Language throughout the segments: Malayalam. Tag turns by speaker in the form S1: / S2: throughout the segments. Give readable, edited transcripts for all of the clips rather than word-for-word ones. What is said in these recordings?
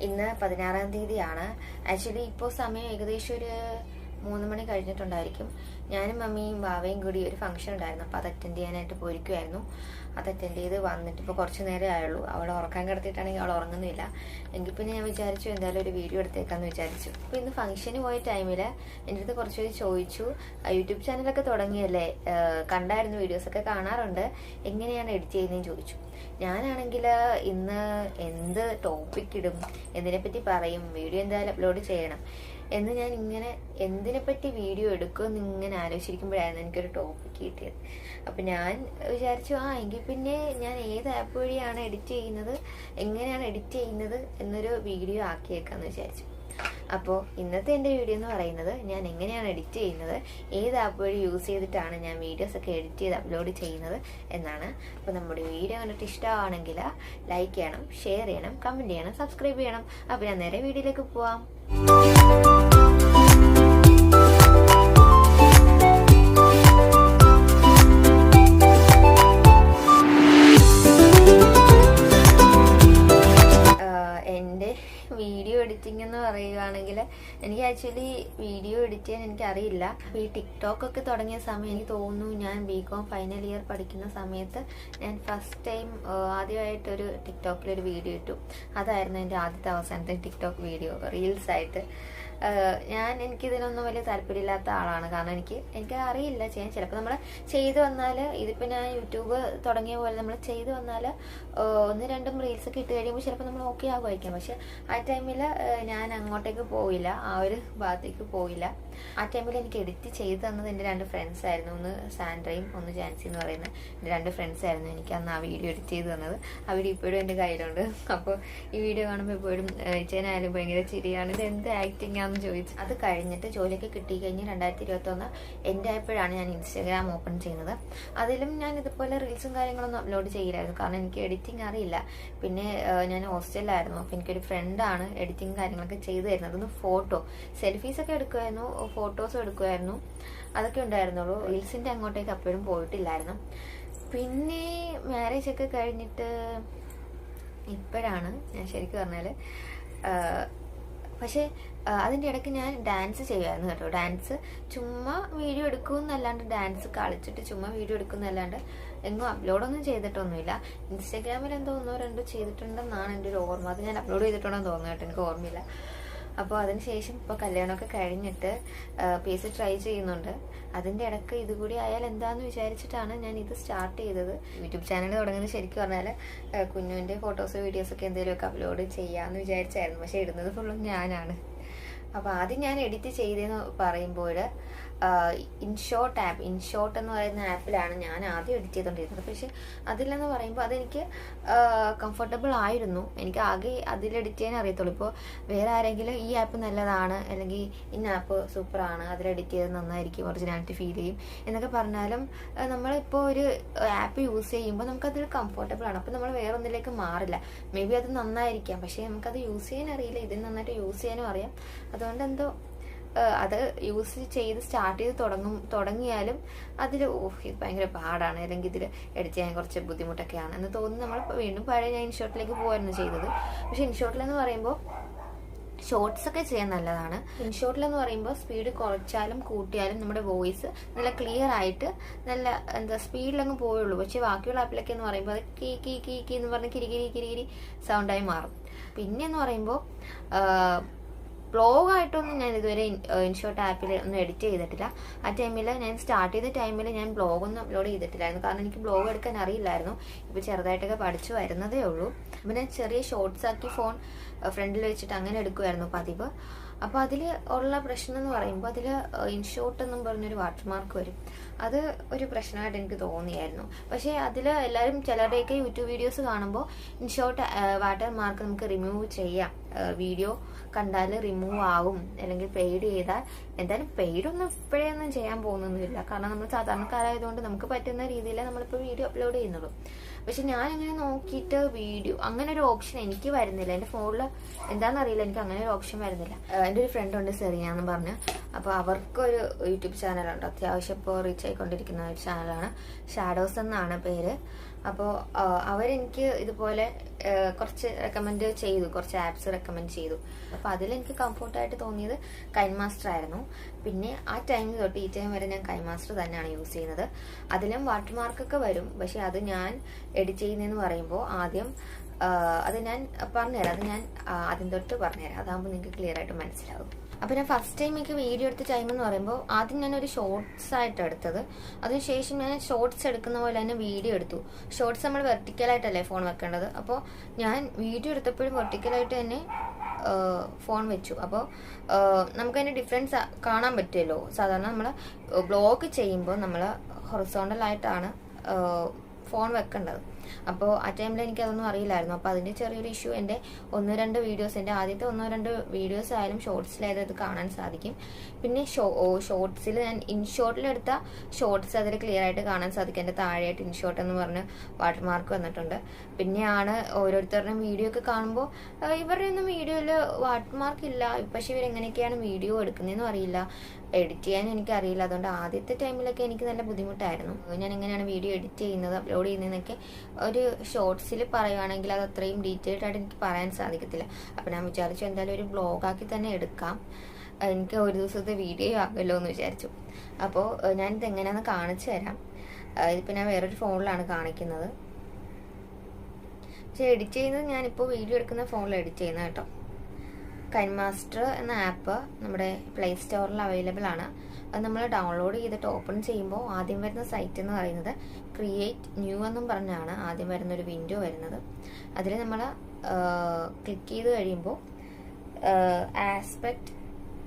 S1: ഇന്ന് 16-ാം തീയതിയാണ്. ആക്ച്വലി ഇപ്പോൾ സമയം ഏകദേശം ഒരു 3 മണി കഴിഞ്ഞിട്ടുണ്ടായിരിക്കും. ഞാനും മമ്മിയും ബാവയും കൂടി ഒരു ഫംഗ്ഷൻ ഉണ്ടായിരുന്നു, അപ്പോൾ അത് അറ്റൻഡ് ചെയ്യാനായിട്ട് പോയിരിക്കുമായിരുന്നു. അത് അറ്റൻഡ് ചെയ്ത് വന്നിട്ട് ഇപ്പോൾ കുറച്ച് നേരമേ ആയുള്ളൂ. അവളെ ഉറക്കാൻ കിടത്തിയിട്ടാണെങ്കിൽ അവൾ ഉറങ്ങുന്നില്ല. എങ്കിൽ പിന്നെ ഞാൻ വിചാരിച്ചു എന്തായാലും ഒരു വീഡിയോ എടുത്തേക്കാന്ന് വിചാരിച്ചു. അപ്പോൾ ഇന്ന് ഫംഗ്ഷന് പോയ ടൈമിൽ എൻ്റെ അടുത്ത് കുറച്ച് പേര് ചോദിച്ചു, യൂട്യൂബ് ചാനലൊക്കെ തുടങ്ങിയല്ലേ, കണ്ടായിരുന്നു, വീഡിയോസൊക്കെ കാണാറുണ്ട്, എങ്ങനെയാണ് എഡിറ്റ് ചെയ്യുന്നതെന്ന് ചോദിച്ചു. ഞാനാണെങ്കിൽ ഇന്ന് എന്ത് ടോപ്പിക് ഇടും, എന്തിനെപ്പറ്റി പറയും, വീഡിയോ എന്തായാലും അപ്ലോഡ് ചെയ്യണം എന്ന് ഞാൻ ഇങ്ങനെ എന്തിനെപ്പറ്റി വീഡിയോ എടുക്കുമെന്ന് ഇങ്ങനെ ആലോചിച്ചിരിക്കുമ്പോഴായിരുന്നു എനിക്കൊരു ടോപ്പിക് കിട്ടിയത്. അപ്പം ഞാൻ വിചാരിച്ചു എങ്കിൽ പിന്നെ ഞാൻ ഏത് ആപ്പ് വഴിയാണ് എഡിറ്റ് ചെയ്യുന്നത്, എങ്ങനെയാണ് എഡിറ്റ് ചെയ്യുന്നത് എന്നൊരു വീഡിയോ ആക്കിയേക്കാന്ന് വിചാരിച്ചു. അപ്പോൾ ഇന്നത്തെ എൻ്റെ വീഡിയോ എന്ന് പറയുന്നത് ഞാൻ എങ്ങനെയാണ് എഡിറ്റ് ചെയ്യുന്നത്, ഏത് ആപ്പ് വഴി യൂസ് ചെയ്തിട്ടാണ് ഞാൻ വീഡിയോസൊക്കെ എഡിറ്റ് ചെയ്ത് അപ്ലോഡ് ചെയ്യുന്നത് എന്നാണ്. അപ്പോൾ നമ്മുടെ വീഡിയോ കണ്ടിട്ട് ഇഷ്ടമാണെങ്കിൽ ലൈക്ക് ചെയ്യണം, ഷെയർ ചെയ്യണം, കമൻറ്റ് ചെയ്യണം, സബ്സ്ക്രൈബ് ചെയ്യണം. അപ്പോൾ ഞാൻ നേരെ വീഡിയോയിലേക്ക് പോവാം. വീഡിയോ എഡിറ്റിംഗ് എന്ന് പറയുകയാണെങ്കിൽ എനിക്ക് ആക്ച്വലി വീഡിയോ എഡിറ്റ് ചെയ്യാൻ എനിക്കറിയില്ല. ഈ ടിക്ടോക്ക് ഒക്കെ തുടങ്ങിയ സമയം എനിക്ക് തോന്നുന്നു ഞാൻ BCom ഫൈനൽ ഇയർ പഠിക്കുന്ന സമയത്ത് ഞാൻ ഫസ്റ്റ് ടൈം ആദ്യമായിട്ടൊരു ടിക്ടോക്കിലൊരു വീഡിയോ ഇട്ടു. അതായിരുന്നു എൻ്റെ ആദ്യത്തെ അവസാനത്തെ ടിക്ടോക്ക് വീഡിയോ റീൽസ് ആയിട്ട്. എനിക്കിതിനൊന്നും വലിയ താല്പര്യമില്ലാത്ത ആളാണ്. കാരണം എനിക്ക് അറിയില്ല ചെയ്യാൻ. ചിലപ്പോൾ നമ്മൾ ചെയ്തു വന്നാൽ, ഇതിപ്പോൾ ഞാൻ യൂട്യൂബ് തുടങ്ങിയ പോലെ നമ്മൾ ചെയ്തു വന്നാൽ 1-2 റീൽസൊക്കെ ഇട്ട് കഴിയുമ്പോൾ ചിലപ്പോൾ നമ്മൾ ഓക്കെ ആകുമായിരിക്കാം. പക്ഷെ ആ ടൈമിൽ ഞാൻ അങ്ങോട്ടേക്ക് പോയില്ല, ആ ഒരു ഭാഗത്തേക്ക് പോയില്ല. ആ ടൈമിൽ എനിക്ക് എഡിറ്റ് ചെയ്ത് തന്നത് എൻ്റെ 2 ഫ്രണ്ട്സ് ആയിരുന്നു. ഒന്ന് സാൻഡ്രയും ഒന്ന് ജാൻസി എന്ന് പറയുന്ന എൻ്റെ 2 ഫ്രണ്ട്സ് ആയിരുന്നു എനിക്ക് അന്ന് ആ വീഡിയോ എഡിറ്റ് ചെയ്ത് തന്നത്. ആ വീഡിയോ ഇപ്പോഴും എൻ്റെ കയ്യിലുണ്ട്. അപ്പോൾ ഈ വീഡിയോ കാണുമ്പോൾ എപ്പോഴും ചേനായാലും ഭയങ്കര ചിരിയാണ്, ഇത് എന്ത് ആക്ടിങ് ആണെന്ന് ചോദിച്ചു. അത് കഴിഞ്ഞിട്ട് ജോലിയൊക്കെ കിട്ടിക്കഴിഞ്ഞ് 2021 എൻ്റെ ആയപ്പോഴാണ് ഞാൻ ഇൻസ്റ്റാഗ്രാം ഓപ്പൺ ചെയ്യുന്നത്. അതിലും ഞാൻ ഇതുപോലെ റീൽസും കാര്യങ്ങളൊന്നും അപ്ലോഡ് ചെയ്യില്ലായിരുന്നു, കാരണം എനിക്ക് എഡിറ്റിംഗ് അറിയില്ല. പിന്നെ ഞാൻ ഹോസ്റ്റലിലായിരുന്നു. അപ്പോൾ എനിക്കൊരു ഫ്രണ്ടാണ് എഡിറ്റിംഗ് കാര്യങ്ങളൊക്കെ ചെയ്തു തരുന്നത്. അതൊന്ന് സെൽഫീസൊക്കെ എടുക്കുമായിരുന്നു, ഫോട്ടോസും എടുക്കുമായിരുന്നു, അതൊക്കെ ഉണ്ടായിരുന്നുള്ളൂ. റീൽസിൻ്റെ അങ്ങോട്ടേക്ക് അപ്പോഴും പോയിട്ടില്ലായിരുന്നു. പിന്നെ മാരേജ് ഒക്കെ കഴിഞ്ഞിട്ട് ഇപ്പോഴാണ് ഞാൻ ശരിക്കും പറഞ്ഞാൽ, പക്ഷേ അതിൻ്റെ ഇടയ്ക്ക് ഞാൻ ഡാൻസ് ചെയ്യുമായിരുന്നു കേട്ടോ. ഡാൻസ് ചുമ്മാ വീഡിയോ എടുക്കുമെന്നല്ലാണ്ട്, ഡാൻസ് കളിച്ചിട്ട് ചുമ്മാ വീഡിയോ എടുക്കുന്നതല്ലാണ്ട് എങ്ങും അപ്ലോഡൊന്നും ചെയ്തിട്ടൊന്നുമില്ല. ഇൻസ്റ്റാഗ്രാമിൽ എന്തോ 1-2 ചെയ്തിട്ടുണ്ടെന്നാണ് എൻ്റെ ഒരു ഓർമ്മ. അത് ഞാൻ അപ്ലോഡ് ചെയ്തിട്ടുണ്ടെന്ന് തോന്നുന്നു കേട്ടോ, എനിക്ക് ഓർമ്മയില്ല. അപ്പോൾ അതിനുശേഷം ഇപ്പോൾ കല്യാണമൊക്കെ കഴിഞ്ഞിട്ട് PSC ട്രൈ ചെയ്യുന്നുണ്ട്. അതിൻ്റെ ഇടയ്ക്ക് ഇതുകൂടി ആയാൽ എന്താണെന്ന് വിചാരിച്ചിട്ടാണ് ഞാൻ ഇത് സ്റ്റാർട്ട് ചെയ്തത്. യൂട്യൂബ് ചാനൽ തുടങ്ങുന്നത് ശരിക്കും പറഞ്ഞാൽ കുഞ്ഞുവിൻ്റെ ഫോട്ടോസ് വീഡിയോസൊക്കെ എന്തെങ്കിലുമൊക്കെ അപ്ലോഡ് ചെയ്യാമെന്ന് വിചാരിച്ചായിരുന്നു. പക്ഷേ ഇടുന്നത് ഫുള്ളും ഞാനാണ്. അപ്പോൾ ആദ്യം ഞാൻ എഡിറ്റ് ചെയ്തതെന്ന് പറയുമ്പോൾ ഇൻഷോട്ട് എന്ന് പറയുന്ന ആപ്പിലാണ് ഞാൻ ആദ്യം എഡിറ്റ് ചെയ്തുകൊണ്ടിരുന്നത്. പക്ഷെ അതിലെന്ന് പറയുമ്പോൾ അതെനിക്ക് കംഫർട്ടബിൾ ആയിരുന്നു. എനിക്ക് ആകെ അതിൽ എഡിറ്റ് ചെയ്യാൻ അറിയത്തുള്ളൂ. ഇപ്പോൾ വേറെ ആരെങ്കിലും ഈ ആപ്പ് നല്ലതാണ്, അല്ലെങ്കിൽ ഇന്ന ആപ്പ് സൂപ്പറാണ്, അതിൽ എഡിറ്റ് ചെയ്ത് നന്നായിരിക്കും, ഒറിജിനാലിറ്റി ഫീൽ ചെയ്യും എന്നൊക്കെ പറഞ്ഞാലും നമ്മളിപ്പോൾ ഒരു ആപ്പ് യൂസ് ചെയ്യുമ്പോൾ നമുക്കതിൽ കംഫർട്ടബിൾ ആണ്. അപ്പോൾ നമ്മൾ വേറെ ഒന്നിലേക്ക് മാറില്ല. മേ ബി അത് നന്നായിരിക്കാം, പക്ഷേ നമുക്കത് യൂസ് ചെയ്യാൻ അറിയില്ല. ഇതിന് നന്നായിട്ട് യൂസ് ചെയ്യാനും അറിയാം. അതുകൊണ്ട് എന്തോ അത് യൂസ് ചെയ്ത് സ്റ്റാർട്ട് ചെയ്ത് തുടങ്ങിയാലും അതിൽ ഇത് ഭയങ്കര പാടാണ്, അല്ലെങ്കിൽ ഇതിൽ എഡിറ്റ് ചെയ്യാൻ കുറച്ച് ബുദ്ധിമുട്ടൊക്കെയാണ് എന്ന് തോന്നുന്നു. നമ്മൾ വീണ്ടും പഴയ ഞാൻ ഇൻഷോട്ടിലേക്ക് പോകായിരുന്നു ചെയ്തത്. പക്ഷെ ഇൻഷോട്ടിലെന്ന് പറയുമ്പോൾ ഷോർട്സ് ഒക്കെ ചെയ്യാൻ നല്ലതാണ്. ഇൻഷോട്ടിലെന്ന് പറയുമ്പോൾ സ്പീഡ് കുറച്ചാലും കൂട്ടിയാലും നമ്മുടെ വോയിസ് നല്ല ക്ലിയർ ആയിട്ട് നല്ല സ്പീഡിലങ്ങ് പോയുള്ളൂ. പക്ഷെ ബാക്കിയുള്ള ആപ്പിലൊക്കെ എന്ന് പറയുമ്പോൾ അത് കീ കീ കീ കീ എന്ന് പറഞ്ഞ് കിരികിരി സൗണ്ടായി മാറും. പിന്നെ എന്ന് പറയുമ്പോൾ ബ്ലോഗായിട്ടൊന്നും ഞാൻ ഇതുവരെ ഇൻഷോട്ട് ആപ്പിൽ ഒന്നും എഡിറ്റ് ചെയ്തിട്ടില്ല. ആ ടൈമിൽ ഞാൻ സ്റ്റാർട്ട് ചെയ്ത ടൈമിൽ ഞാൻ ബ്ലോഗൊന്നും അപ്ലോഡ് ചെയ്തിട്ടില്ലായിരുന്നു, കാരണം എനിക്ക് ബ്ലോഗ് എടുക്കാൻ അറിയില്ലായിരുന്നു. ഇപ്പോൾ ചെറുതായിട്ടൊക്കെ പഠിച്ചു വരുന്നതേ ഉള്ളൂ. അപ്പോൾ ഞാൻ ചെറിയ ഷോർട്സ് ആക്കി ഫോൺ ഫ്രണ്ടിൽ വെച്ചിട്ട് അങ്ങനെ എടുക്കുമായിരുന്നു പതിവ്. അപ്പോൾ അതിൽ ഉള്ള പ്രശ്നം എന്ന് പറയുമ്പോൾ അതിൽ ഇൻഷോട്ട് എന്നും പറഞ്ഞൊരു വാട്ടർമാർക്ക് വരും. അത് ഒരു പ്രശ്നമായിട്ട് എനിക്ക് തോന്നിയായിരുന്നു. പക്ഷേ അതിൽ എല്ലാവരും ചിലരുടെയൊക്കെ യൂട്യൂബ് വീഡിയോസ് കാണുമ്പോൾ ഇൻഷോട്ട് വാട്ടർമാർക്ക് നമുക്ക് റിമൂവ് ചെയ്യാം, വീഡിയോ കണ്ടാൽ റിമൂവ് ആവും, അല്ലെങ്കിൽ പെയ്ഡ് ചെയ്താൽ. എന്തായാലും പെയ്ഡൊന്നും ഇപ്പോഴൊന്നും ചെയ്യാൻ പോകുന്നൊന്നുമില്ല, കാരണം നമ്മൾ സാധാരണക്കാരായതുകൊണ്ട് നമുക്ക് പറ്റുന്ന രീതിയിൽ നമ്മളിപ്പോൾ വീഡിയോ അപ്ലോഡ് ചെയ്യുന്നുള്ളൂ. പക്ഷെ ഞാൻ അങ്ങനെ നോക്കിയിട്ട് വീഡിയോ അങ്ങനെ ഒരു ഓപ്ഷൻ എനിക്ക് വരുന്നില്ല. എൻ്റെ ഫോണിൽ എന്താണെന്നറിയില്ല, എനിക്ക് അങ്ങനെ ഒരു ഓപ്ഷൻ വരുന്നില്ല. എൻ്റെ ഒരു ഫ്രണ്ട് ഉണ്ട്, സെറിയ എന്ന് പറഞ്ഞ്. അപ്പോൾ അവർക്കൊരു യൂട്യൂബ് ചാനലുണ്ട്, അത്യാവശ്യം ഇപ്പോൾ റീച്ച് ആയിക്കൊണ്ടിരിക്കുന്ന ഒരു ചാനലാണ്. ഷാഡോസ് എന്നാണ് പേര്. അപ്പോൾ അവരെനിക്ക് ഇതുപോലെ കുറച്ച് റെക്കമെൻഡ് ചെയ്തു, കുറച്ച് ആപ്സ് റെക്കമെൻഡ് ചെയ്തു. അപ്പോൾ അതിലെനിക്ക് കംഫർട്ടായിട്ട് തോന്നിയത് കൈൻമാസ്റ്റർ ആയിരുന്നു. പിന്നെ ആ ടൈമിൽ തൊട്ട് ഈ ടൈം വരെ ഞാൻ കൈൻമാസ്റ്റർ തന്നെയാണ് യൂസ് ചെയ്യുന്നത്. അതിലും വാട്ടർമാർക്കൊക്കെ വരും, പക്ഷെ അത് ഞാൻ എഡിറ്റ് ചെയ്യുന്നതെന്ന് പറയുമ്പോൾ ആദ്യം അത് ഞാൻ പറഞ്ഞുതരാം. അത് ഞാൻ ആദ്യം തൊട്ട് പറഞ്ഞുതരാം, അതാകുമ്പോൾ നിങ്ങൾക്ക് ക്ലിയർ ആയിട്ട് മനസ്സിലാവും. അപ്പോൾ ഞാൻ ഫസ്റ്റ് ടൈം എനിക്ക് വീഡിയോ എടുത്ത ടൈം എന്ന് പറയുമ്പോൾ ആദ്യം ഞാനൊരു ഷോർട്സ് ആയിട്ട് എടുത്തത്. അതിനുശേഷം ഞാൻ ഷോർട്സ് എടുക്കുന്ന പോലെ തന്നെ വീഡിയോ എടുത്തു. ഷോർട്സ് നമ്മൾ വെർട്ടിക്കലായിട്ടല്ലേ ഫോൺ വെക്കേണ്ടത്, അപ്പോൾ ഞാൻ വീഡിയോ എടുത്തപ്പോഴും വെർട്ടിക്കലായിട്ട് തന്നെ ഫോൺ വെച്ചു. അപ്പോൾ നമുക്കതിൻ്റെ ഡിഫറൻസ് കാണാൻ പറ്റുമല്ലോ. സാധാരണ നമ്മൾ ബ്ലോഗ് ചെയ്യുമ്പോൾ നമ്മൾ ഹൊറിസോണ്ടലായിട്ടാണ് ഫോൺ വെക്കേണ്ടത്. അപ്പോൾ ആ ടൈമിൽ എനിക്ക് അതൊന്നും അറിയില്ലായിരുന്നു. അപ്പോൾ അതിൻ്റെ ചെറിയൊരു ഇഷ്യൂ എൻ്റെ എൻ്റെ ആദ്യത്തെ 1-2 വീഡിയോസ് ആയാലും ഷോർട്സിലായത് അത് കാണാൻ സാധിക്കും. പിന്നെ ഷോർട്സിൽ ഞാൻ ഇൻഷോട്ടിലെടുത്ത ഷോർട്സ് അതിൽ ക്ലിയർ ആയിട്ട് കാണാൻ സാധിക്കും. എൻ്റെ താഴെയായിട്ട് ഇൻഷോട്ട് എന്ന് പറഞ്ഞ് വാട്ടർമാർക്ക് വന്നിട്ടുണ്ട്. പിന്നെയാണ് ഓരോരുത്തരുടെയും വീഡിയോ ഒക്കെ കാണുമ്പോൾ ഇവരുടെ ഒന്നും വീഡിയോയിൽ വാട്ടർമാർക്ക് ഇല്ല, പക്ഷെ ഇവരെങ്ങനെയൊക്കെയാണ് വീഡിയോ എടുക്കുന്നതെന്നും അറിയില്ല, എഡിറ്റ് ചെയ്യാൻ എനിക്കറിയില്ല. അതുകൊണ്ട് ആദ്യത്തെ ടൈമിലൊക്കെ എനിക്ക് നല്ല ബുദ്ധിമുട്ടായിരുന്നു. ഞാൻ എങ്ങനെയാണ് വീഡിയോ എഡിറ്റ് ചെയ്യുന്നത്, അപ്ലോഡ് ചെയ്യുന്നതെന്നൊക്കെ ഒരു ഷോർട്സിൽ പറയുകയാണെങ്കിൽ അത് അത്രയും ഡീറ്റെയിൽഡ് ആയിട്ട് എനിക്ക് പറയാൻ സാധിക്കത്തില്ല. അപ്പം ഞാൻ വിചാരിച്ചു എന്തായാലും ഒരു ബ്ലോഗാക്കി തന്നെ എടുക്കാം, എനിക്ക് ഒരു ദിവസത്തെ വീഡിയോ ആകുമല്ലോ എന്ന് വിചാരിച്ചു. അപ്പോൾ ഞാനിത് എങ്ങനെയാണെന്ന് കാണിച്ചു തരാം. ഇതിപ്പോൾ ഞാൻ വേറൊരു ഫോണിലാണ് കാണിക്കുന്നത്. പക്ഷെ എഡിറ്റ് ചെയ്യുന്നത് ഞാനിപ്പോൾ വീഡിയോ എടുക്കുന്ന ഫോണിൽ എഡിറ്റ് ചെയ്യുന്നത് കേട്ടോ. കൈൻമാസ്റ്റർ എന്ന ആപ്പ് നമ്മുടെ പ്ലേ സ്റ്റോറിൽ അവൈലബിൾ ആണ്. അത് നമ്മൾ ഡൗൺലോഡ് ചെയ്തിട്ട് ഓപ്പൺ ചെയ്യുമ്പോൾ ആദ്യം വരുന്ന സൈറ്റ് എന്ന് പറയുന്നത് ക്രിയേറ്റ് ന്യൂ എന്നും പറഞ്ഞാണ് ആദ്യം വരുന്നൊരു വിൻഡോ വരുന്നത്. അതിൽ നമ്മൾ ക്ലിക്ക് ചെയ്ത് കഴിയുമ്പോൾ ആസ്പെക്ട്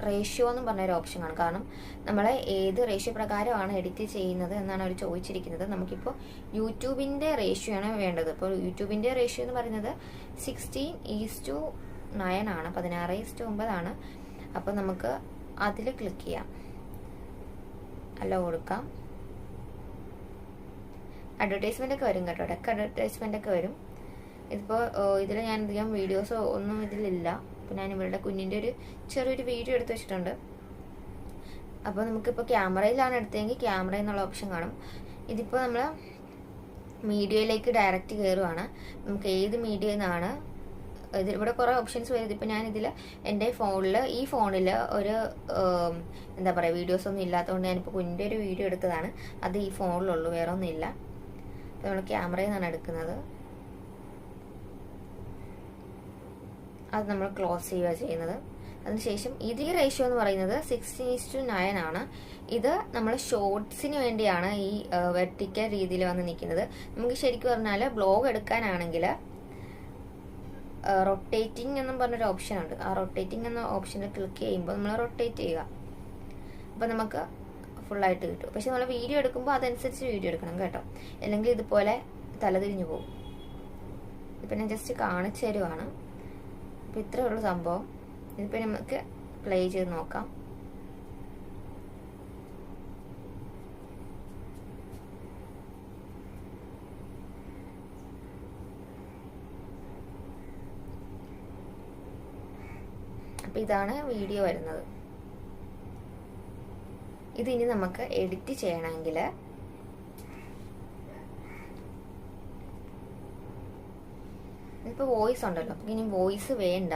S1: റേഷ്യോ എന്നും പറഞ്ഞൊരു ഓപ്ഷൻ ആണ്. കാരണം നമ്മൾ ഏത് റേഷ്യോ പ്രകാരമാണ് എഡിറ്റ് ചെയ്യുന്നത് എന്നാണ് അവർ ചോദിച്ചിരിക്കുന്നത്. നമുക്കിപ്പോൾ യൂട്യൂബിൻ്റെ റേഷ്യോ ആണ് വേണ്ടത്. ഇപ്പോൾ യൂട്യൂബിൻ്റെ റേഷ്യോ എന്ന് പറയുന്നത് 16:9 ആണ്, 16:9 ആണ്. അപ്പോൾ നമുക്ക് അതിൽ ക്ലിക്ക് ചെയ്യാം, അല്ല കൊടുക്കാം. അഡ്വർടൈസ്മെന്റ് ഒക്കെ വരും കേട്ടോ, ഇടയ്ക്ക് അഡ്വർടൈസ്മെന്റ് ഒക്കെ വരും. ഇതിപ്പോൾ ഇതിൽ ഞാൻ അധികം വീഡിയോസ് ഒന്നും ഇതിലില്ല. അപ്പോൾ ഞാൻ ഇവരുടെ കുഞ്ഞിൻ്റെ ഒരു ചെറിയൊരു വീഡിയോ എടുത്ത് വെച്ചിട്ടുണ്ട്. അപ്പോൾ നമുക്കിപ്പോൾ ക്യാമറയിലാണ് എടുത്തതെങ്കിൽ ക്യാമറ എന്നുള്ള ഓപ്ഷൻ കാണും. ഇതിപ്പോൾ നമ്മൾ മീഡിയയിലേക്ക് ഡയറക്റ്റ് കയറുവാണ്. നമുക്ക് ഏത് മീഡിയയിൽ നിന്നാണ് ഇവിടെ കുറേ ഓപ്ഷൻസ് വരും. ഇതിപ്പോൾ ഞാനിതിൽ എൻ്റെ ഈ ഫോണിൽ ഒരു എന്താ പറയുക വീഡിയോസ് ഒന്നും ഇല്ലാത്തതുകൊണ്ട് ഞാനിപ്പോൾ കുഞ്ഞിൻ്റെ ഒരു വീഡിയോ എടുത്തതാണ്. അത് ഈ ഫോണിലുള്ളൂ, വേറെ ഒന്നുമില്ല. അപ്പോൾ നമ്മൾ ക്യാമറയിൽ നിന്നാണ് എടുക്കുന്നത്. അത് നമ്മൾ ക്ലോസ് ചെയ്യുക ചെയ്യുന്നത്. അതിനുശേഷം ഇത് ഈ റേഷ്യോ എന്ന് പറയുന്നത് 16:9 ആണ്. ഇത് നമ്മൾ ഷോർട്സിന് വേണ്ടിയാണ് ഈ വെർട്ടിക്കൽ രീതിയിൽ വന്ന് നിൽക്കുന്നത്. നമുക്ക് ശരിക്കും പറഞ്ഞാൽ ബ്ലോഗ് എടുക്കാനാണെങ്കിൽ റൊട്ടേറ്റിംഗ് എന്നും പറഞ്ഞൊരു ഓപ്ഷൻ ഉണ്ട്. ആ റൊട്ടേറ്റിംഗ് എന്ന ഓപ്ഷനിൽ ക്ലിക്ക് ചെയ്യുമ്പോൾ നമ്മൾ റൊട്ടേറ്റ് ചെയ്യുക, അപ്പോൾ നമുക്ക് ഫുള്ളായിട്ട് കിട്ടും. പക്ഷെ നമ്മൾ വീഡിയോ എടുക്കുമ്പോൾ അതനുസരിച്ച് വീഡിയോ എടുക്കണം കേട്ടോ, അല്ലെങ്കിൽ ഇതുപോലെ തലതിരിഞ്ഞു പോകും. ഇപ്പം ഞാൻ ജസ്റ്റ് കാണിച്ചു തരുവാണ്. അപ്പോൾ ഇത്രയേ ഉള്ളൂ സംഭവം. ഇതിപ്പോൾ നമുക്ക് പ്ലേ ചെയ്ത് നോക്കാം. അപ്പം ഇതാണ് വീഡിയോ വരുന്നത്. ഇതിനി നമുക്ക് എഡിറ്റ് ചെയ്യണമെങ്കിൽ ഇപ്പോൾ വോയിസ് ഉണ്ടല്ലോ, അപ്പം ഇനി വോയിസ് വേണ്ട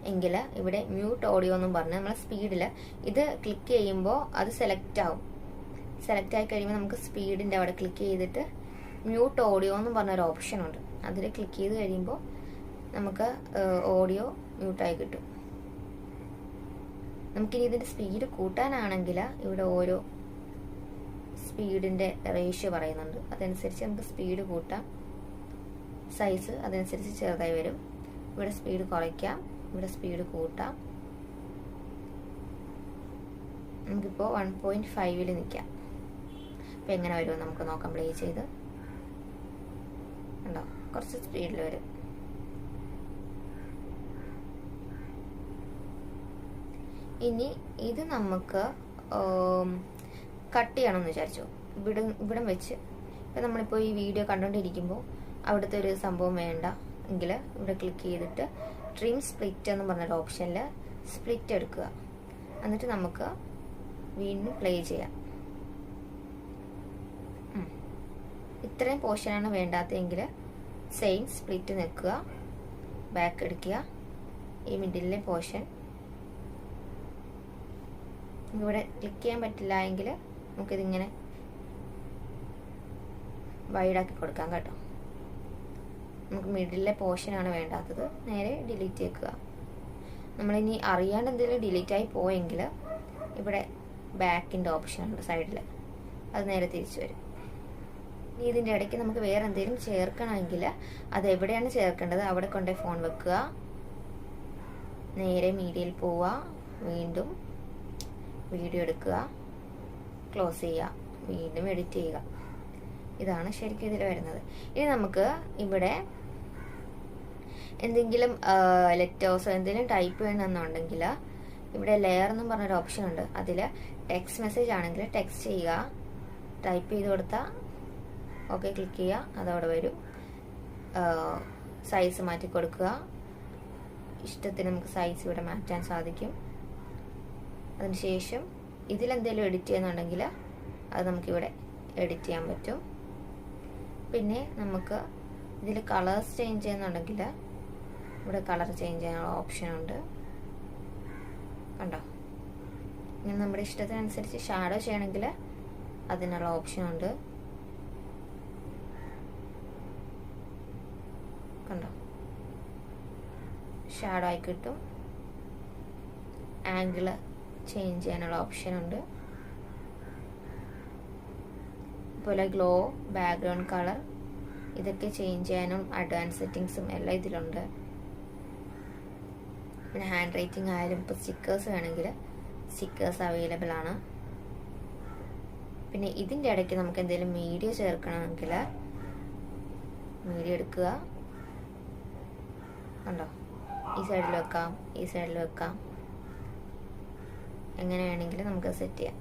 S1: എങ്കിൽ ഇവിടെ മ്യൂട്ട് ഓഡിയോ എന്നും പറഞ്ഞ് നമ്മൾ സ്പീഡിൽ ഇത് ക്ലിക്ക് ചെയ്യുമ്പോൾ അത് സെലക്ട് ആവും. സെലക്ട് ആയി കഴിയുമ്പോൾ നമുക്ക് സ്പീഡിൻ്റെ അവിടെ ക്ലിക്ക് ചെയ്തിട്ട് മ്യൂട്ട് ഓഡിയോ എന്നും പറഞ്ഞൊരു ഓപ്ഷൻ ഉണ്ട്. അതിൽ ക്ലിക്ക് ചെയ്ത് കഴിയുമ്പോൾ നമുക്ക് ഓഡിയോ മ്യൂട്ടായി കിട്ടും. നമുക്കിനി ഇതിൻ്റെ സ്പീഡ് കൂട്ടാനാണെങ്കിൽ ഇവിടെ ഓരോ സ്പീഡിൻ്റെ റേഷ്യോ പറയുന്നുണ്ട്. അതനുസരിച്ച് നമുക്ക് സ്പീഡ് കൂട്ടാം, സൈസ് അതനുസരിച്ച് ചെറുതായി വരും. ഇവിടെ സ്പീഡ് കുറയ്ക്കാം, ഇവിടെ സ്പീഡ് കൂട്ടാം. നമുക്കിപ്പോൾ 1.5 നിൽക്കാം. അപ്പോൾ എങ്ങനെ വരുമോ നമുക്ക് നോക്കാം. പ്ലേ ചെയ്ത് ഉണ്ടോ, കുറച്ച് സ്പീഡിൽ വരും. ഇനി ഇത് നമുക്ക് കട്ട് ചെയ്യണമെന്ന് വിചാരിച്ചു. ഇവിടം വെച്ച് ഇപ്പം നമ്മളിപ്പോൾ ഈ വീഡിയോ കണ്ടുകൊണ്ടിരിക്കുമ്പോൾ അവിടുത്തെ ഒരു സംഭവം വേണ്ട എങ്കിൽ ഇവിടെ ക്ലിക്ക് ചെയ്തിട്ട് ട്രിം സ്പ്ലിറ്റ് എന്ന് പറഞ്ഞൊരു ഓപ്ഷനിൽ സ്പ്ലിറ്റ് എടുക്കുക. എന്നിട്ട് നമുക്ക് വീണ്ടും പ്ലേ ചെയ്യാം. ഇത്രയും പോർഷനാണ് വേണ്ടാത്തതെങ്കിൽ സെയിം സ്പ്ലിറ്റ് നിൽക്കുക, ബാക്ക് എടുക്കുക. ഈ മിഡിലെ പോർഷൻ ഇവിടെ ക്ലിക്ക് ചെയ്യാൻ പറ്റില്ല എങ്കിൽ നമുക്കിതിങ്ങനെ വൈഡാക്കി കൊടുക്കാം കേട്ടോ. നമുക്ക് മിഡിലെ പോർഷനാണ് വേണ്ടാത്തത്, നേരെ ഡിലീറ്റ് ചെയ്ക്കുക. നമ്മളിനി അറിയാണ്ട് എന്തെങ്കിലും ഡിലീറ്റായി പോയെങ്കിൽ ഇവിടെ ബാക്കിൻ്റെ ഓപ്ഷൻ ഉണ്ട് സൈഡിൽ, അത് നേരെ തിരിച്ചു വരും. ഇനി ഇതിൻ്റെ ഇടയ്ക്ക് നമുക്ക് വേറെ എന്തെങ്കിലും ചേർക്കണമെങ്കിൽ അത് എവിടെയാണ് ചേർക്കേണ്ടത് അവിടെ കൊണ്ടുപോയി ഫോൺ വെക്കുക, നേരെ മീഡിയയിൽ പോവുക, വീണ്ടും വീഡിയോ എടുക്കുക, ക്ലോസ് ചെയ്യുക, വീണ്ടും എഡിറ്റ് ചെയ്യുക. ഇതാണ് ശരിക്കും ഇതിൽ വരുന്നത്. ഇനി നമുക്ക് ഇവിടെ എന്തെങ്കിലും ലെറ്റേഴ്സോ എന്തെങ്കിലും ടൈപ്പ് ചെയ്യണമെന്നുണ്ടെങ്കിൽ ഇവിടെ ലെയർ എന്നും പറഞ്ഞൊരു ഓപ്ഷൻ ഉണ്ട്. അതിൽ ടെക്സ്റ്റ് മെസ്സേജ് ആണെങ്കിൽ ടെക്സ്റ്റ് ചെയ്യുക, ടൈപ്പ് ചെയ്ത് കൊടുത്താൽ ഓക്കെ ക്ലിക്ക് ചെയ്യുക, അതവിടെ വരും. സൈസ് മാറ്റി കൊടുക്കുക, ഇഷ്ടത്തിന് നമുക്ക് സൈസ് ഇവിടെ മാറ്റാൻ സാധിക്കും. അതിനുശേഷം ഇതിലെന്തെങ്കിലും എഡിറ്റ് ചെയ്യുന്നുണ്ടെങ്കിൽ അത് നമുക്കിവിടെ എഡിറ്റ് ചെയ്യാൻ പറ്റും. പിന്നെ നമുക്ക് ഇതിൽ കളേഴ്സ് ചേഞ്ച് ചെയ്യുന്നുണ്ടെങ്കിൽ ഇവിടെ കളർ ചേഞ്ച് ചെയ്യാനുള്ള ഓപ്ഷൻ ഉണ്ട്, കണ്ടോ. ഇങ്ങനെ നമ്മുടെ ഇഷ്ടത്തിനനുസരിച്ച് ഷാഡോ ചെയ്യണമെങ്കിൽ അതിനുള്ള ഓപ്ഷൻ ഉണ്ട്, കണ്ടോ. ഷാഡോ ആയി കിട്ടും. ആംഗിള് ചേഞ്ച് ചെയ്യാനുള്ള ഓപ്ഷൻ ഉണ്ട്. അതുപോലെ ഗ്ലോ, ബാക്ക്ഗ്രൗണ്ട് കളർ, ഇതൊക്കെ ചേഞ്ച് ചെയ്യാനും അഡ്വാൻസ് സെറ്റിങ്സും എല്ലാം ഇതിലുണ്ട്. പിന്നെ ഹാൻഡ് റൈറ്റിംഗ് ആയാലും ഇപ്പോൾ സ്റ്റിക്കേഴ്സ് വേണമെങ്കിൽ സ്റ്റിക്കേഴ്സ് അവൈലബിൾ ആണ്. പിന്നെ ഇതിൻ്റെ ഇടയ്ക്ക് നമുക്ക് എന്തെങ്കിലും മീഡിയ ചേർക്കണമെങ്കിൽ മീഡിയ എടുക്കുക, കണ്ടോ. ഈ സൈഡിൽ വെക്കാം, ഈ സൈഡിൽ വെക്കാം, എങ്ങനെ വേണമെങ്കിലും നമുക്ക് സെറ്റ് ചെയ്യാം.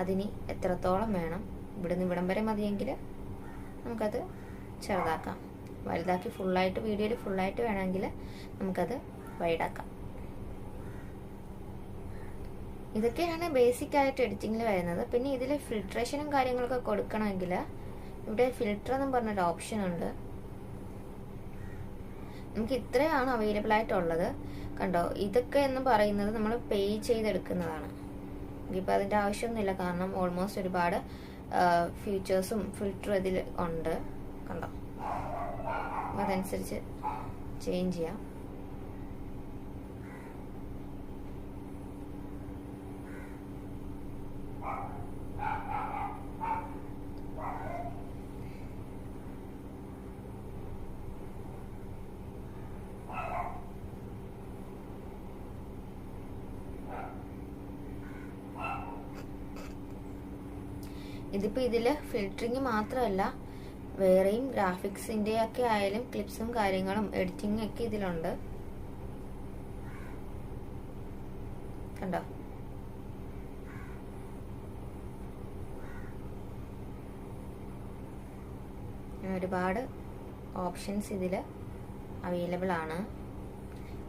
S1: അതിനി എത്രത്തോളം വേണം, ഇവിടുന്ന് ഇവിടം വരെ മതിയെങ്കിൽ നമുക്കത് ചെറുതാക്കാം. വലുതാക്കി ഫുള്ളായിട്ട് വീഡിയോയിൽ ഫുള്ളായിട്ട് വേണമെങ്കിൽ നമുക്കത് വൈഡാക്കാം. ഇതൊക്കെയാണ് ബേസിക് ആയിട്ട് എഡിറ്റിങ്ങിൽ വരുന്നത്. പിന്നെ ഇതിൽ ഫിൽട്രേഷനും കാര്യങ്ങളൊക്കെ കൊടുക്കണമെങ്കിൽ ഇവിടെ ഫിൽറ്റർ എന്നും പറഞ്ഞൊരു ഓപ്ഷൻ ഉണ്ട്. നമുക്ക് ഇത്രയാണ് അവൈലബിൾ ആയിട്ടുള്ളത്, കണ്ടോ. ഇതൊക്കെ എന്ന് പറയുന്നത് നമ്മൾ പേ ചെയ്തെടുക്കുന്നതാണ്. ഇപ്പോൾ അതിൻ്റെ ആവശ്യമൊന്നുമില്ല, കാരണം ഓൾമോസ്റ്റ് ഒരുപാട് ഫീച്ചേഴ്സും ഫിൽറ്ററും ഇതിൽ ഉണ്ട്, കണ്ടോ. അതനുസരിച്ച് ചേഞ്ച് ചെയ്യാം. ഇതിപ്പോൾ ഇതിൽ ഫിൽറ്ററിങ് മാത്രമല്ല, വേറെയും ഗ്രാഫിക്സിൻ്റെ ഒക്കെ ആയാലും ക്ലിപ്സും കാര്യങ്ങളും എഡിറ്റിംഗ് ഒക്കെ ഇതിലുണ്ട്, കണ്ടോ. ഒരുപാട് ഓപ്ഷൻസ് ഇതിൽ അവൈലബിൾ ആണ്.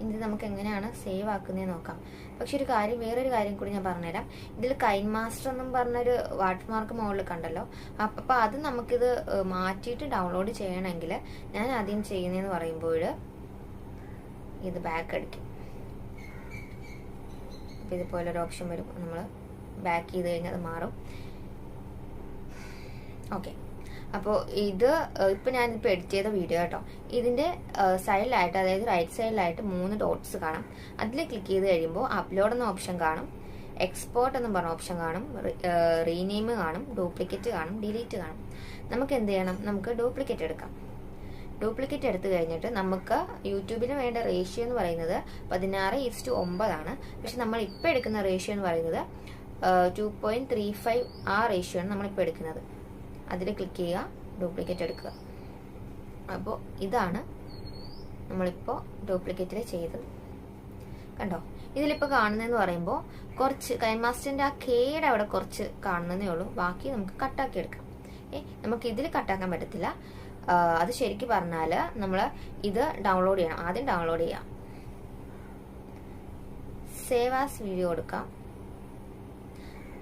S1: ഇത് നമുക്ക് എങ്ങനെയാണ് സേവ് ആക്കുന്നതെന്ന് നോക്കാം. പക്ഷെ വേറൊരു കാര്യം കൂടി ഞാൻ പറഞ്ഞുതരാം. ഇതിൽ കൈൻ മാസ്റ്റർ എന്നും പറഞ്ഞൊരു വാട്ടർമാർക്ക് മുകളിൽ കണ്ടല്ലോ, അപ്പോൾ അത് നമുക്കിത് മാറ്റിയിട്ട് ഡൗൺലോഡ് ചെയ്യണമെങ്കിൽ ഞാൻ ആദ്യം ചെയ്യുന്നതെന്ന് പറയുമ്പോൾ ഇത് ബാക്ക് അടിക്കും. അപ്പോൾ ഇതുപോലൊരു ഓപ്ഷൻ വരും, നമ്മൾ ബാക്ക് ചെയ്ത് കഴിഞ്ഞാൽ അത് മാറും. ഓക്കെ, അപ്പോൾ ഇത് ഇപ്പം ഞാനിപ്പോൾ എഡിറ്റ് ചെയ്ത വീഡിയോ കേട്ടോ. ഇതിൻ്റെ സൈഡിലായിട്ട്, അതായത് റൈറ്റ് സൈഡിലായിട്ട് 3 ഡോട്ട്സ് കാണാം. അതിൽ ക്ലിക്ക് ചെയ്ത് കഴിയുമ്പോൾ അപ്ലോഡ് എന്ന ഓപ്ഷൻ കാണും, എക്സ്പോർട്ട് എന്ന് പറഞ്ഞ ഓപ്ഷൻ കാണും, റീനെയിം കാണും, ഡ്യൂപ്ലിക്കേറ്റ് കാണും, ഡിലീറ്റ് കാണും. നമുക്ക് എന്ത് ചെയ്യണം, നമുക്ക് ഡ്യൂപ്ലിക്കേറ്റ് എടുക്കാം. ഡ്യൂപ്ലിക്കേറ്റ് എടുത്തു കഴിഞ്ഞിട്ട് നമുക്ക് യൂട്യൂബിന് വേണ്ട റേഷ്യോ എന്ന് പറയുന്നത് 16:9 പക്ഷെ നമ്മൾ ഇപ്പോൾ എടുക്കുന്ന റേഷ്യോ എന്ന് പറയുന്നത് 2.35 ആ റേഷ്യോ ആണ് നമ്മളിപ്പോൾ എടുക്കുന്നത്. അതിൽ ക്ലിക്ക് ചെയ്യുക, ഡ്യൂപ്ലിക്കേറ്റ് എടുക്കുക. അപ്പോൾ ഇതാണ് നമ്മളിപ്പോൾ ഡ്യൂപ്ലിക്കേറ്റിൽ ചെയ്തത്, കണ്ടോ. ഇതിലിപ്പോൾ കാണുന്നതെന്ന് പറയുമ്പോൾ കുറച്ച് കൈമാസ്റ്ററിൻ്റെ ആ കേയുടെ അവിടെ കുറച്ച് കാണുന്നതേ ഉള്ളൂ, ബാക്കി നമുക്ക് കട്ടാക്കി എടുക്കാം. നമുക്ക് ഇതിൽ കട്ടാക്കാൻ പറ്റത്തില്ല. അത് ശരിക്കും പറഞ്ഞാൽ നമ്മൾ ഇത് ഡൗൺലോഡ് ചെയ്യണം. ആദ്യം ഡൗൺലോഡ് ചെയ്യാം, സേവ് ആസ് വീഡിയോ കൊടുക്കാം.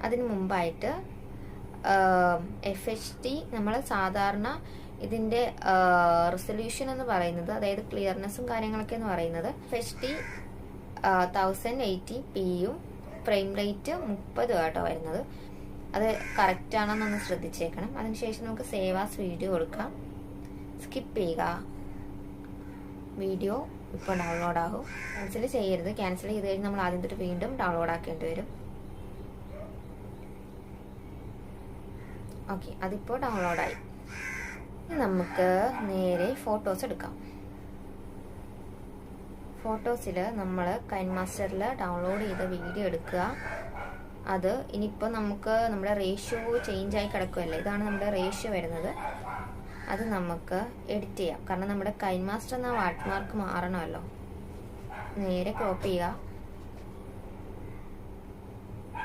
S1: അതിന് മുമ്പായിട്ട് FHD നമ്മൾ സാധാരണ ഇതിൻ്റെ റെസൊല്യൂഷൻ എന്ന് പറയുന്നത്, അതായത് ക്ലിയർനെസ്സും കാര്യങ്ങളൊക്കെ എന്ന് പറയുന്നത് FHD 1080p ഫ്രെയിം റേറ്റ് 30 കേട്ടോ വരുന്നത്. അത് കറക്റ്റ് ആണെന്നൊന്ന് ശ്രദ്ധിച്ചേക്കണം. അതിനുശേഷം നമുക്ക് സേവ് ആസ് വീഡിയോ കൊടുക്കാം. സ്കിപ്പ് ചെയ്യുക. വീഡിയോ ഇപ്പോൾ ഡൗൺലോഡ് ആകും. ക്യാൻസൽ ചെയ്യരുത്. ക്യാൻസൽ ചെയ്ത് കഴിഞ്ഞ് നമ്മൾ ആദ്യം തൊട്ട് വീണ്ടും ഡൗൺലോഡ് ആക്കേണ്ടി വരും. ഓക്കെ, അതിപ്പോൾ ഡൗൺലോഡായി. നമുക്ക് നേരെ ഫോട്ടോസ് എടുക്കാം. ഫോട്ടോസിൽ നമ്മൾ കൈൻമാസ്റ്ററിൽ ഡൗൺലോഡ് ചെയ്ത വീഡിയോ എടുക്കുക. അത് ഇനിയിപ്പോൾ നമുക്ക് നമ്മുടെ റേഷ്യോ ചേഞ്ച് ആയി കിടക്കുമല്ലേ, ഇതാണ് നമ്മുടെ റേഷ്യോ വരുന്നത്. അത് നമുക്ക് എഡിറ്റ് ചെയ്യാം. കാരണം നമ്മുടെ കൈൻമാസ്റ്റർ എന്ന വാട്ടർമാർക്ക് മാറണമല്ലോ. നേരെ ക്രോപ്പ് ചെയ്യുക.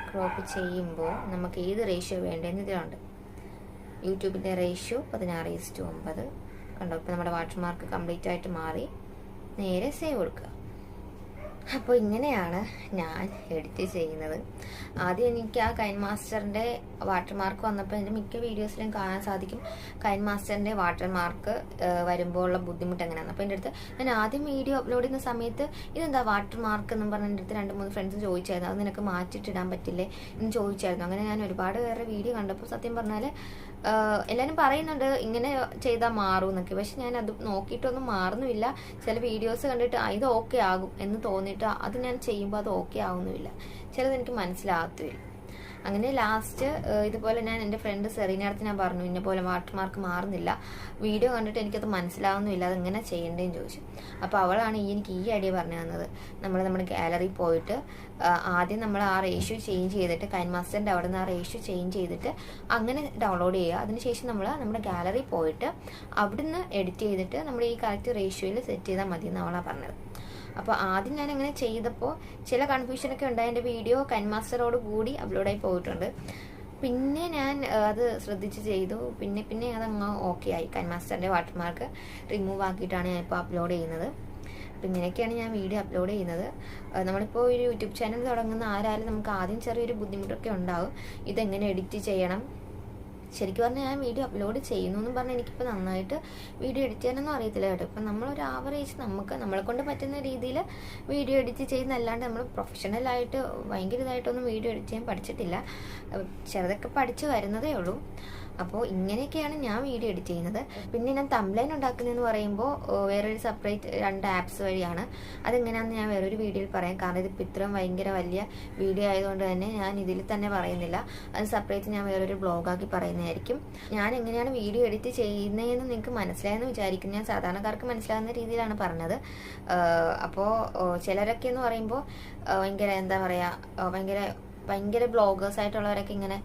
S1: ക്രോപ്പ് ചെയ്യുമ്പോൾ നമുക്ക് ഏത് റേഷ്യോ വേണ്ടതെന്ന് ഇതിലുണ്ട്. യൂട്യൂബിൻ്റെ റേഷ്യോ 16:9. കണ്ടോ, ഇപ്പോൾ നമ്മുടെ വാട്ടർമാർക്ക് കംപ്ലീറ്റ് ആയിട്ട് മാറി. നേരെ സേവ് കൊടുക്കുക. അപ്പോൾ ഇങ്ങനെയാണ് ഞാൻ എഡിറ്റ് ചെയ്യുന്നത്. ആദ്യം എനിക്ക് ആ കൈൻമാസ്റ്ററിൻ്റെ വാട്ടർമാർക്ക് വന്നപ്പോൾ എൻ്റെ മിക്ക വീഡിയോസിലും കാണാൻ സാധിക്കും കൈൻമാസ്റ്ററിൻ്റെ വാട്ടർമാർക്ക് വരുമ്പോൾ ഉള്ള ബുദ്ധിമുട്ട് എങ്ങനെയാണ്. അപ്പോൾ എൻ്റെ അടുത്ത് ഞാൻ ആദ്യം വീഡിയോ അപ്ലോഡ് ചെയ്യുന്ന സമയത്ത് ഇതെന്താ വാട്ടർമാർക്ക് എന്നും പറഞ്ഞ് എൻ്റെ അടുത്ത് 2-3 ഫ്രണ്ട്സ് ചോദിച്ചായിരുന്നു, അത് നിനക്ക് മാറ്റിയിട്ടിടാൻ പറ്റില്ലേ എന്ന് ചോദിച്ചായിരുന്നു. അങ്ങനെ ഞാൻ ഒരുപാട് പേരുടെ വീഡിയോ കണ്ടപ്പോൾ സത്യം പറഞ്ഞാൽ എല്ലാവരും പറയുന്നുണ്ട് ഇങ്ങനെ ചെയ്താൽ മാറും എന്നൊക്കെ. പക്ഷെ ഞാൻ അത് നോക്കിയിട്ടൊന്നും മാറുന്നുമില്ല. ചില വീഡിയോസ് കണ്ടിട്ട് ഇത് ഓക്കെ ആകും എന്ന് തോന്നിയിട്ട് അത് ഞാൻ ചെയ്യുമ്പോൾ അത് ഓക്കെ ആവുന്നുമില്ല. ചിലത് എനിക്ക് മനസ്സിലാകത്തുമില്ല. അങ്ങനെ ലാസ്റ്റ് ഇതുപോലെ ഞാൻ എൻ്റെ ഫ്രണ്ട് സെറീനടുത്ത് ഞാൻ പറഞ്ഞു, ഇന്ന പോലെ വാട്ടർമാർക്ക് മാറുന്നില്ല, വീഡിയോ കണ്ടിട്ട് എനിക്കത് മനസ്സിലാവുന്നില്ല, അതെങ്ങനെ ചെയ്യേണ്ടതെന്ന് ചോദിച്ചു. അപ്പോൾ അവളാണ് എനിക്ക് ഈ ഐഡിയ പറഞ്ഞു തന്നത്. നമ്മുടെ ഗാലറി പോയിട്ട് ആദ്യം നമ്മൾ ആ റേഷ്യോ ചേഞ്ച് ചെയ്തിട്ട് കൈൻമാസ്റ്ററിൻ്റെ അവിടെ നിന്ന് ആ റേഷ്യോ ചേഞ്ച് ചെയ്തിട്ട് അങ്ങനെ ഡൗൺലോഡ് ചെയ്യുക. അതിനുശേഷം നമ്മൾ നമ്മുടെ ഗാലറി പോയിട്ട് അവിടുന്ന് എഡിറ്റ് ചെയ്തിട്ട് നമ്മൾ ഈ കറക്റ്റ് റേഷ്യോയിൽ സെറ്റ് ചെയ്താൽ മതി എന്ന് അവളാണ് പറഞ്ഞത്. അപ്പോൾ ആദ്യം ഞാൻ അങ്ങനെ ചെയ്തപ്പോൾ ചില കൺഫ്യൂഷനൊക്കെ ഉണ്ടായി. എൻ്റെ വീഡിയോ കൈൻമാസ്റ്ററോട് കൂടി അപ്ലോഡായി പോയിട്ടുണ്ട്. പിന്നെ ഞാൻ അത് ശ്രദ്ധിച്ച് ചെയ്തു. പിന്നെ അതങ്ങ് ഓക്കെ ആയി. കൈൻമാസ്റ്ററിൻ്റെ വാട്ടർമാർക്ക് റിമൂവ് ആക്കിയിട്ടാണ് ഞാൻ ഇപ്പോൾ അപ്ലോഡ് ചെയ്യുന്നത്. അപ്പം ഇങ്ങനെയൊക്കെയാണ് ഞാൻ വീഡിയോ അപ്ലോഡ് ചെയ്യുന്നത്. നമ്മളിപ്പോൾ ഒരു യൂട്യൂബ് ചാനൽ തുടങ്ങുന്ന ആരായാലും നമുക്ക് ആദ്യം ചെറിയൊരു ബുദ്ധിമുട്ടൊക്കെ ഉണ്ടാവും. ഇതെങ്ങനെ എഡിറ്റ് ചെയ്യണം. ശരിക്കും പറഞ്ഞാൽ ഞാൻ വീഡിയോ അപ്ലോഡ് ചെയ്യുന്നു എന്നും പറഞ്ഞാൽ എനിക്കിപ്പോൾ നന്നായിട്ട് വീഡിയോ എഡിറ്റ് ചെയ്യാനൊന്നും അറിയത്തില്ല കേട്ടോ. ഇപ്പം നമ്മളൊരു ആവറേജ് നമ്മളെ കൊണ്ട് പറ്റുന്ന രീതിയിൽ വീഡിയോ എഡിറ്റ് ചെയ്യുന്നതല്ലാണ്ട് നമ്മൾ പ്രൊഫഷണലായിട്ട് ഭയങ്കര ഇതായിട്ടൊന്നും വീഡിയോ എഡിറ്റ് ചെയ്യാൻ പഠിച്ചിട്ടില്ല. ചെറുതൊക്കെ പഠിച്ചു വരുന്നതേ ഉള്ളൂ. അപ്പോൾ ഇങ്ങനെയൊക്കെയാണ് ഞാൻ വീഡിയോ എഡിറ്റ് ചെയ്യുന്നത്. പിന്നെ ഞാൻ തംബ്ലൈൻ ഉണ്ടാക്കുന്നതെന്ന് പറയുമ്പോൾ വേറൊരു സെപ്പറേറ്റ് 2 ആപ്സ് വഴിയാണ്. അതെങ്ങനെയാണെന്ന് ഞാൻ വേറൊരു വീഡിയോയിൽ പറയാം. കാരണം ഇതിപ്പോൾ ഇത്രയും ഭയങ്കര വലിയ വീഡിയോ ആയതുകൊണ്ട് തന്നെ ഞാൻ ഇതിൽ തന്നെ പറയുന്നില്ല. അത് സെപ്പറേറ്റ് ഞാൻ വേറൊരു ബ്ലോഗാക്കി പറയുന്നതായിരിക്കും. ഞാൻ എങ്ങനെയാണ് വീഡിയോ എഡിറ്റ് ചെയ്യുന്നതെന്ന് നിങ്ങൾക്ക് മനസ്സിലായെന്ന് വിചാരിക്കും. ഞാൻ സാധാരണക്കാർക്ക് മനസ്സിലാകുന്ന രീതിയിലാണ് പറഞ്ഞത്. അപ്പോൾ ചിലരൊക്കെ എന്ന് പറയുമ്പോൾ ഭയങ്കര എന്താ പറയുക, ഭയങ്കര ബ്ലോഗേഴ്സ് ആയിട്ടുള്ളവരൊക്കെ ഇങ്ങനെ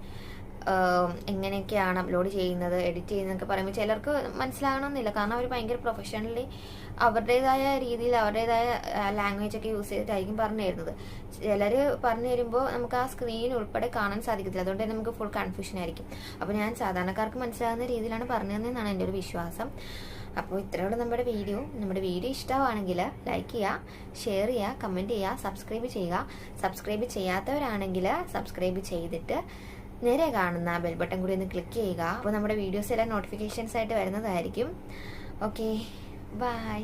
S1: എങ്ങനെയൊക്കെയാണ് അപ്ലോഡ് ചെയ്യുന്നത്, എഡിറ്റ് ചെയ്യുന്നതൊക്കെ പറയുമ്പോൾ ചിലർക്ക് മനസ്സിലാകണമെന്നില്ല. കാരണം അവർ ഭയങ്കര പ്രൊഫഷണലി അവരുടേതായ രീതിയിൽ അവരുടേതായ ലാംഗ്വേജ് ഒക്കെ യൂസ് ചെയ്തിട്ടായിരിക്കും പറഞ്ഞു തരുന്നത്. ചിലർ പറഞ്ഞു തരുമ്പോൾ നമുക്ക് ആ സ്ക്രീൻ ഉൾപ്പെടെ കാണാൻ സാധിക്കത്തില്ല. അതുകൊണ്ട് തന്നെ നമുക്ക് ഫുൾ കൺഫ്യൂഷൻ ആയിരിക്കും. അപ്പോൾ ഞാൻ സാധാരണക്കാർക്ക് മനസ്സിലാകുന്ന രീതിയിലാണ് പറഞ്ഞു തന്നതെന്നാണ് എൻ്റെ ഒരു വിശ്വാസം. അപ്പോൾ ഇത്രയുള്ള നമ്മുടെ വീഡിയോ ഇഷ്ടമാണെങ്കിൽ ലൈക്ക് ചെയ്യുക, ഷെയർ ചെയ്യുക, കമൻറ്റ് ചെയ്യുക, സബ്സ്ക്രൈബ് ചെയ്യുക. സബ്സ്ക്രൈബ് ചെയ്യാത്തവരാണെങ്കിൽ സബ്സ്ക്രൈബ് ചെയ്തിട്ട് നേരെ കാണുന്ന ബെൽ ബട്ടൺ കൂടി ഒന്ന് ക്ലിക്ക് ചെയ്യുക. അപ്പോൾ നമ്മുടെ വീഡിയോസ് എല്ലാം നോട്ടിഫിക്കേഷൻസ് ആയിട്ട് വരുന്നതായിരിക്കും. Okay, by.